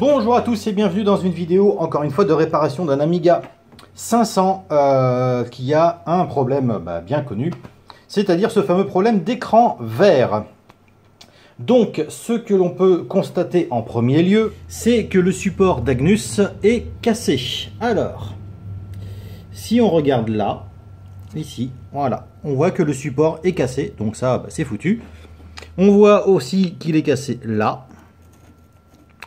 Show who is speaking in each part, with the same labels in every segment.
Speaker 1: Bonjour à tous et bienvenue dans une vidéo, encore une fois, de réparation d'un Amiga 500 qui a un problème bien connu, c'est-à-dire ce fameux problème d'écran vert. Donc, ce que l'on peut constater en premier lieu, c'est que le support d'Agnus est cassé. Alors, si on regarde là, ici, voilà, on voit que le support est cassé, donc ça, c'est foutu. On voit aussi qu'il est cassé là.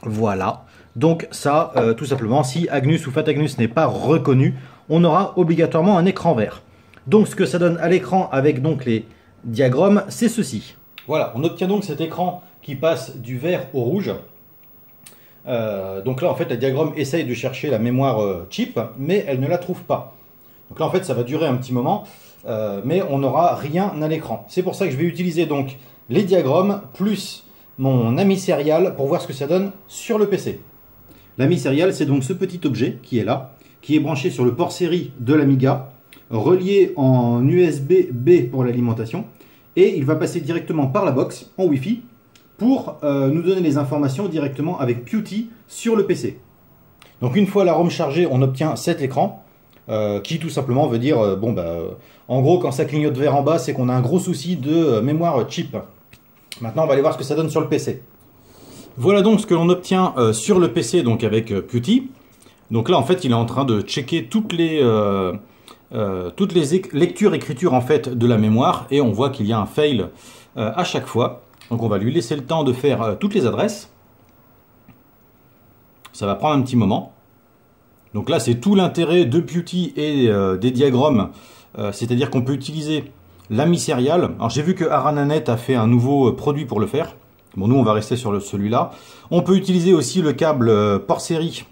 Speaker 1: Voilà, donc ça, tout simplement, si Agnus ou FatAgnus n'est pas reconnu, on aura obligatoirement un écran vert. Donc ce que ça donne à l'écran avec donc les diagrammes, c'est ceci. Voilà, on obtient donc cet écran qui passe du vert au rouge. Donc là, en fait, la diagramme essaye de chercher la mémoire chip, mais elle ne la trouve pas. Donc là, en fait, ça va durer un petit moment, mais on n'aura rien à l'écran. C'est pour ça que je vais utiliser donc les diagrammes plus mon ami serial pour voir ce que ça donne sur le PC. L'ami serial, c'est donc ce petit objet qui est là, qui est branché sur le port série de l'Amiga, relié en USB-B pour l'alimentation, et il va passer directement par la box en Wi-Fi pour nous donner les informations directement avec PuTTY sur le PC. Donc une fois la ROM chargée, on obtient cet écran qui tout simplement veut dire, en gros quand ça clignote vert en bas, c'est qu'on a un gros souci de mémoire chip. Maintenant, on va aller voir ce que ça donne sur le PC. Voilà donc ce que l'on obtient sur le PC donc avec PuTTY. Donc là, en fait, il est en train de checker toutes les lectures-écritures en fait de la mémoire et on voit qu'il y a un fail à chaque fois. Donc on va lui laisser le temps de faire toutes les adresses. Ça va prendre un petit moment. Donc là, c'est tout l'intérêt de PuTTY et des diagrammes. C'est-à-dire qu'on peut utiliser l'ami serial. Alors j'ai vu que Arananet a fait un nouveau produit pour le faire. Bon, nous on va rester sur celui-là. On peut utiliser aussi le câble port série,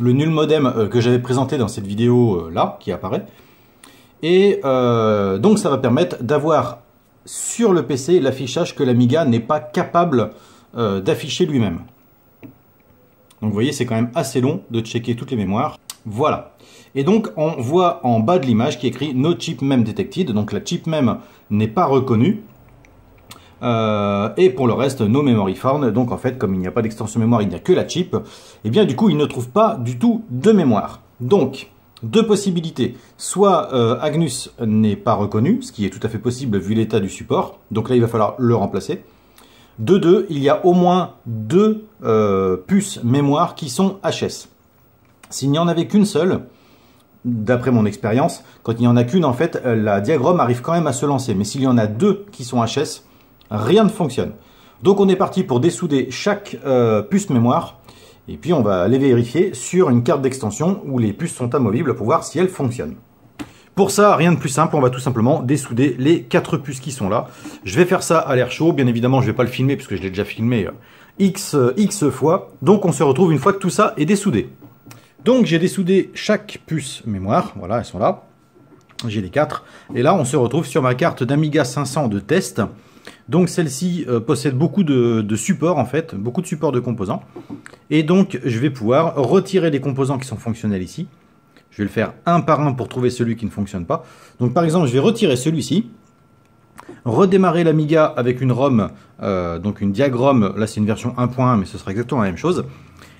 Speaker 1: le nul modem que j'avais présenté dans cette vidéo là, qui apparaît. Et donc ça va permettre d'avoir sur le PC l'affichage que l'Amiga n'est pas capable d'afficher lui-même. Donc vous voyez, c'est quand même assez long de checker toutes les mémoires. Voilà. Et donc, on voit en bas de l'image qui est écrit No Chip Mem Detected. Donc, la chip mem n'est pas reconnue. Et pour le reste, No Memory Found. Donc, en fait, comme il n'y a pas d'extension mémoire, il n'y a que la chip. Et bien, du coup, il ne trouve pas du tout de mémoire. Donc, deux possibilités. Soit Agnus n'est pas reconnu, ce qui est tout à fait possible vu l'état du support. Donc là, il va falloir le remplacer. De deux, il y a au moins deux puces mémoire qui sont HS. S'il n'y en avait qu'une seule, d'après mon expérience, quand il n'y en a qu'une, en fait, la diagramme arrive quand même à se lancer. Mais s'il y en a deux qui sont HS, rien ne fonctionne. Donc on est parti pour dessouder chaque puce mémoire. Et puis on va aller vérifier sur une carte d'extension où les puces sont amovibles pour voir si elles fonctionnent. Pour ça, rien de plus simple, on va tout simplement dessouder les 4 puces qui sont là. Je vais faire ça à l'air chaud. Bien évidemment, je ne vais pas le filmer puisque je l'ai déjà filmé X fois. Donc on se retrouve une fois que tout ça est dessoudé. Donc j'ai dessoudé chaque puce mémoire, voilà, elles sont là, j'ai les 4, et là on se retrouve sur ma carte d'Amiga 500 de test. Donc celle-ci possède beaucoup de supports en fait, beaucoup de supports de composants, et donc je vais pouvoir retirer les composants qui sont fonctionnels ici. Je vais le faire un par un pour trouver celui qui ne fonctionne pas. Donc par exemple je vais retirer celui-ci, redémarrer l'Amiga avec une ROM, donc une diagramme, là c'est une version 1.1 mais ce sera exactement la même chose.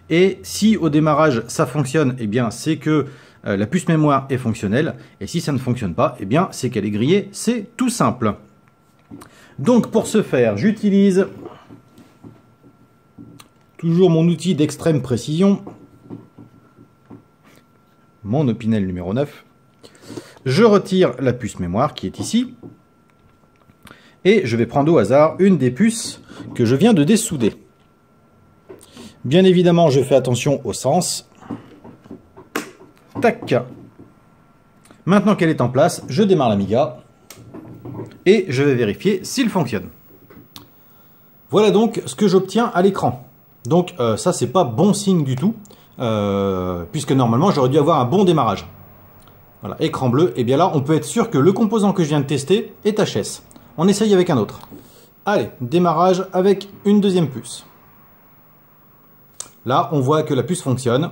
Speaker 1: Et si au démarrage ça fonctionne, eh bien c'est que la puce mémoire est fonctionnelle. Et si ça ne fonctionne pas, eh bien c'est qu'elle est grillée. C'est tout simple. Donc pour ce faire, j'utilise toujours mon outil d'extrême précision, mon Opinel numéro 9. Je retire la puce mémoire qui est ici. Et je vais prendre au hasard une des puces que je viens de dessouder. Bien évidemment, je fais attention au sens. Tac. Maintenant qu'elle est en place, je démarre l'Amiga et je vais vérifier s'il fonctionne. Voilà donc ce que j'obtiens à l'écran. Donc ça, c'est pas bon signe du tout, puisque normalement, j'aurais dû avoir un bon démarrage. Voilà, écran bleu. Et bien là, on peut être sûr que le composant que je viens de tester est HS. On essaye avec un autre. Allez, démarrage avec une deuxième puce. Là, on voit que la puce fonctionne.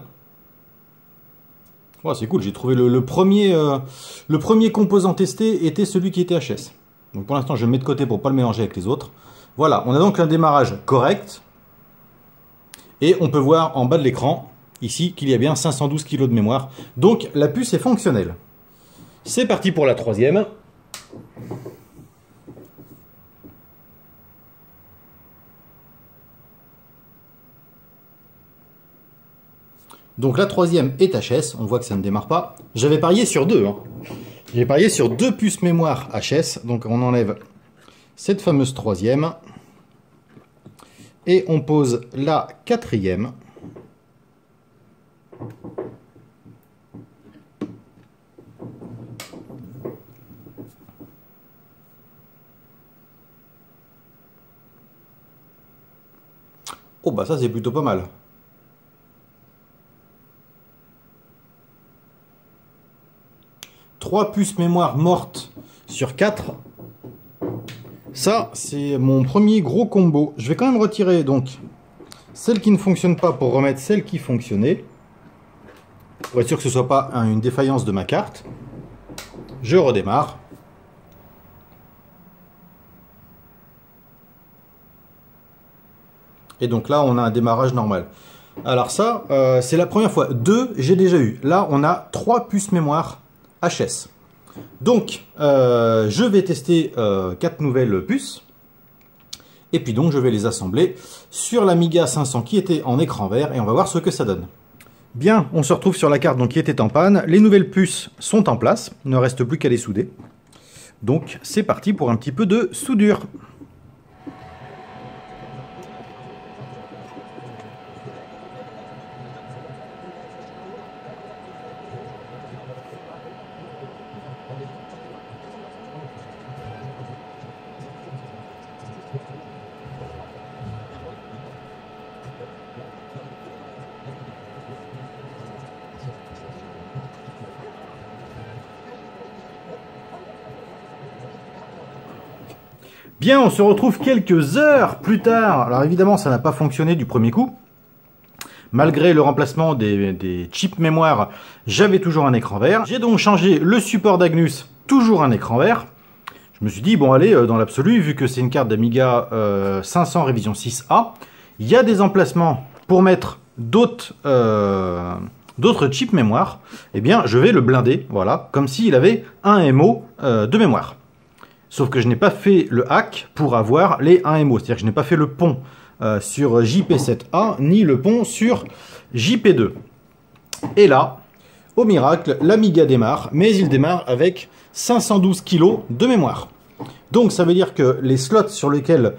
Speaker 1: Oh, c'est cool, j'ai trouvé le premier composant testé était celui qui était HS. Donc pour l'instant, je le mets de côté pour ne pas le mélanger avec les autres. Voilà, on a donc un démarrage correct. Et on peut voir en bas de l'écran, ici, qu'il y a bien 512 kg de mémoire. Donc la puce est fonctionnelle. C'est parti pour la troisième. Donc la troisième est HS, on voit que ça ne démarre pas. J'avais parié sur deux. J'ai parié sur deux puces mémoire HS, donc on enlève cette fameuse troisième. Et on pose la quatrième. Oh bah ça c'est plutôt pas mal. Trois puces mémoire mortes sur 4. Ça, c'est mon premier gros combo. Je vais quand même retirer donc celle qui ne fonctionne pas pour remettre celle qui fonctionnait. Pour être sûr que ce ne soit pas une défaillance de ma carte. Je redémarre. Et donc là, on a un démarrage normal. Alors ça, c'est la première fois. 2, j'ai déjà eu. Là, on a 3 puces mémoire HS. Donc, je vais tester 4 nouvelles puces. Et puis donc, je vais les assembler sur l'Amiga 500 qui était en écran vert. Et on va voir ce que ça donne. Bien, on se retrouve sur la carte donc, qui était en panne. Les nouvelles puces sont en place. Il ne reste plus qu'à les souder. Donc, c'est parti pour un petit peu de soudure. Bien, on se retrouve quelques heures plus tard. Alors évidemment, ça n'a pas fonctionné du premier coup. Malgré le remplacement des chips mémoire, j'avais toujours un écran vert. J'ai donc changé le support d'Agnus, toujours un écran vert. Je me suis dit, bon allez, dans l'absolu, vu que c'est une carte d'Amiga 500 révision 6A, il y a des emplacements pour mettre d'autres chips mémoire. Eh bien, je vais le blinder, voilà, comme s'il avait un MO de mémoire. Sauf que je n'ai pas fait le hack pour avoir les 1 MO. C'est-à-dire que je n'ai pas fait le pont sur JP7A, ni le pont sur JP2. Et là, au miracle, l'Amiga démarre, mais il démarre avec 512 kg de mémoire. Donc ça veut dire que les slots sur lesquels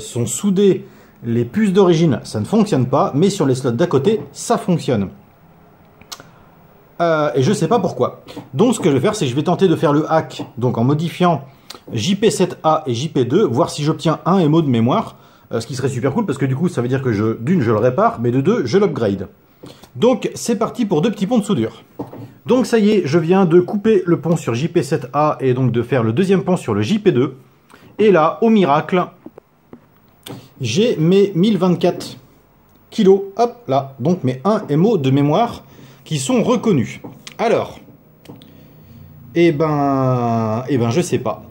Speaker 1: sont soudées les puces d'origine, ça ne fonctionne pas, mais sur les slots d'à côté, ça fonctionne. Et je ne sais pas pourquoi. Donc ce que je vais faire, c'est que je vais tenter de faire le hack, donc en modifiant JP7A et JP2, voir si j'obtiens un MO de mémoire, ce qui serait super cool parce que du coup ça veut dire que d'une je le répare, mais de deux je l'upgrade. Donc c'est parti pour 2 petits ponts de soudure. Donc ça y est, je viens de couper le pont sur JP7A et donc de faire le deuxième pont sur le JP2. Et là, au miracle, j'ai mes 1024 kilos, hop là, donc mes 1 MO de mémoire qui sont reconnus. Alors, eh ben je sais pas.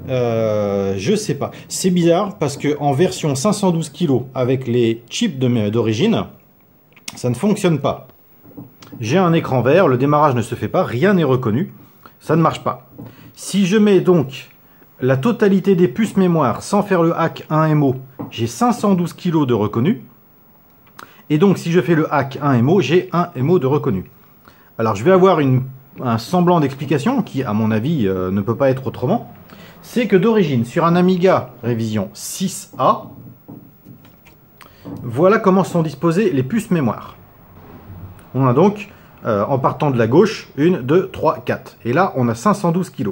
Speaker 1: Je sais pas. C'est bizarre parce que en version 512 kg avec les chips d'origine, ça ne fonctionne pas. J'ai un écran vert, le démarrage ne se fait pas, rien n'est reconnu, ça ne marche pas. Si je mets donc la totalité des puces mémoire sans faire le hack 1 MO, j'ai 512 kg de reconnu. Et donc si je fais le hack 1 MO, j'ai 1 MO de reconnu. Alors je vais avoir un semblant d'explication qui, à mon avis, ne peut pas être autrement. C'est que d'origine, sur un Amiga révision 6A, voilà comment sont disposées les puces mémoire. On a donc, en partant de la gauche, 1, 2, 3, 4. Et là, on a 512 kg.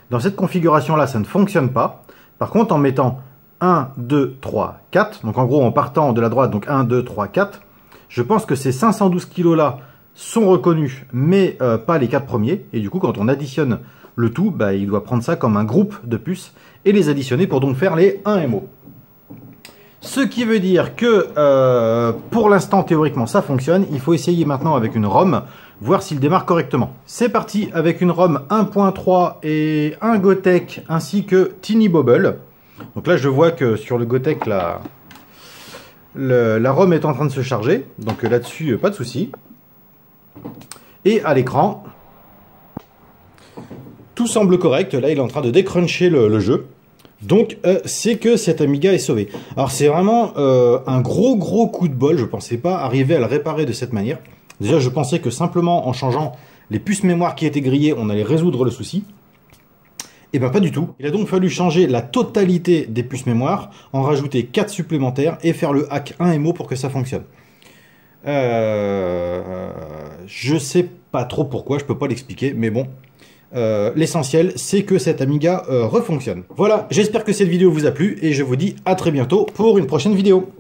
Speaker 1: Dans cette configuration-là, ça ne fonctionne pas. Par contre, en mettant 1, 2, 3, 4, donc en gros, en partant de la droite, donc 1, 2, 3, 4, je pense que ces 512 kg-là sont reconnus, mais pas les 4 premiers. Et du coup, quand on additionne le tout, bah, il doit prendre ça comme un groupe de puces et les additionner pour donc faire les 1 MO. Ce qui veut dire que pour l'instant, théoriquement, ça fonctionne. Il faut essayer maintenant avec une ROM, voir s'il démarre correctement. C'est parti avec une ROM 1.3 et un Gotek ainsi que Tiny Bobble. Donc là, je vois que sur le Gotek, la ROM est en train de se charger, donc là-dessus, pas de souci. Et à l'écran, tout semble correct. Là, il est en train de décruncher le jeu. Donc, c'est que cet Amiga est sauvé. Alors, c'est vraiment un gros coup de bol. Je pensais pas arriver à le réparer de cette manière. Déjà, je pensais que simplement en changeant les puces mémoire qui étaient grillées, on allait résoudre le souci. Et bien pas du tout. Il a donc fallu changer la totalité des puces mémoire, en rajouter 4 supplémentaires et faire le hack 1MO pour que ça fonctionne. Je sais pas trop pourquoi, je peux pas l'expliquer, mais bon. L'essentiel, c'est que cet Amiga refonctionne. Voilà, j'espère que cette vidéo vous a plu et je vous dis à très bientôt pour une prochaine vidéo.